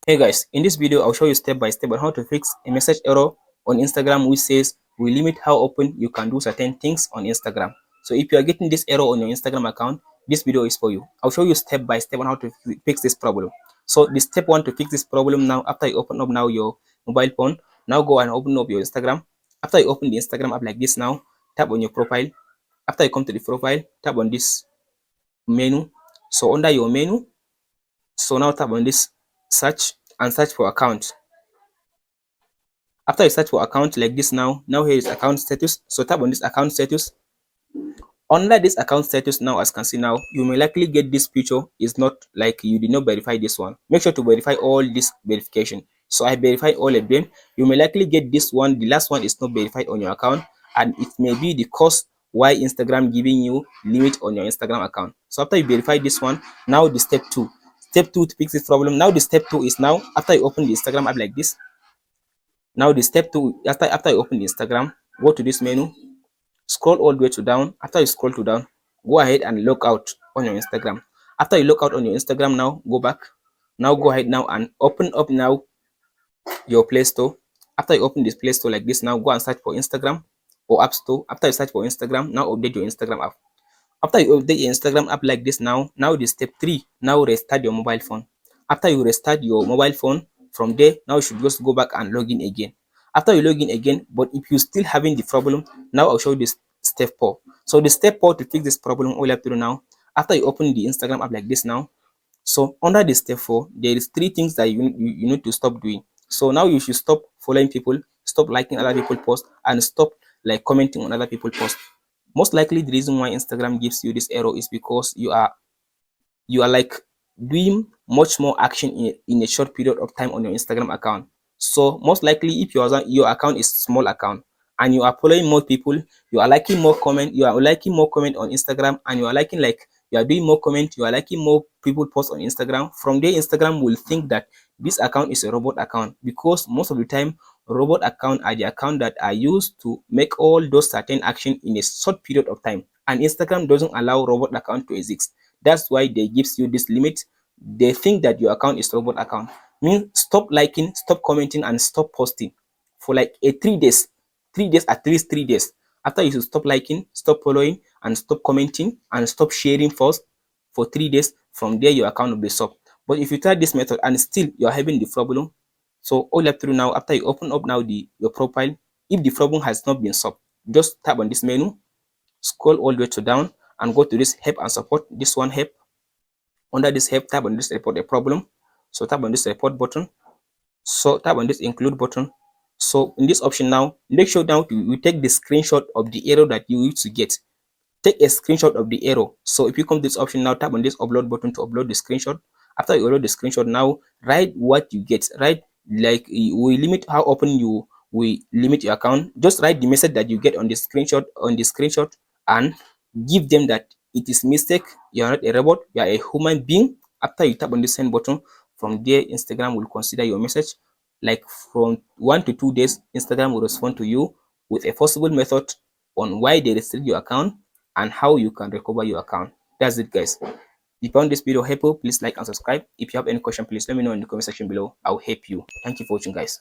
Hey guys, in this video I'll show you step by step on how to fix a message error on Instagram which says we limit how often you can do certain things on Instagram. So if you are getting this error on your Instagram account, this video is for you. I'll show you step by step on how to fix this problem. So the step one to fix this problem now, after you open up now your mobile phone, now go and open up your Instagram. After you open the Instagram app like this now, tap on your profile. After you come to the profile, tap on this menu. So under your menu, so now tap on this search and search for account. After you search for account like this now here is account status. So tap on this account status. Under this account status now, as you can see now, you may likely get this picture is not like you did not verify this one. Make sure to verify all this verification. So I verify all of them. You may likely get this one. The last one is not verified on your account, and it may be the cause why Instagram giving you limit on your Instagram account. So after you verify this one, now the step two. Step two to fix this problem. Now the step two is now after you open the Instagram app like this. Now the step two, after you open the Instagram, go to this menu, scroll all the way to down. After you scroll to down, go ahead and log out on your Instagram. After you log out on your Instagram now, go back. Now go ahead now and open up now your Play Store. After you open this Play Store like this now, go and search for Instagram or App Store. After you search for Instagram, now update your Instagram app. After you update your Instagram app like this now the step three, now restart your mobile phone. After you restart your mobile phone, from there, now you should just go back and log in again. After you log in again, but if you still having the problem, now I'll show you this step four. So the step four to fix this problem, all you have to do now, after you open the Instagram app like this now, so under the step four, there is three things that you need to stop doing. So now you should stop following people, stop liking other people posts, and stop like commenting on other people posts. Most likely the reason why Instagram gives you this error is because you are like doing much more action in a short period of time on your Instagram account. So most likely if your account is small account and you are following more people, you are liking more comment, you are liking more comment on Instagram, and you are liking like you are doing more comment, you are liking more people post on Instagram. From there, Instagram will think that this account is a robot account, because most of the time robot account are the account that are used to make all those certain action in a short period of time, and Instagram doesn't allow robot account to exist. That's why they gives you this limit. They think that your account is robot account. Mean stop liking, stop commenting, and stop posting for like 3 days. 3 days, at least 3 days. After you should stop liking, stop following, and stop commenting, and stop sharing posts for 3 days. From there, your account will be stopped. But if you try this method and still you're having the problem, so all you have to do now, after you open up now your profile, if the problem has not been solved, just tap on this menu, scroll all the way to down, and go to this help and support. This one, help. Under this help, tap on this report a problem. So tap on this report button. So tap on this include button. So in this option now, make sure now you take the screenshot of the error that you used to get. Take a screenshot of the error. So if you come to this option now, tap on this upload button to upload the screenshot. After you upload the screenshot now, write what you get. Write like we limit how often we limit your account. Just write the message that you get on the screenshot and give them that it is mistake. You are not a robot, you are a human being. After you tap on the send button, from there Instagram will consider your message. Like from 1 to 2 days, Instagram will respond to you with a possible method on why they restrict your account and how you can recover your account. That's it, guys. If you found this video helpful, please like and subscribe. If you have any question, please let me know in the comment section below. I'll help you. Thank you for watching, guys.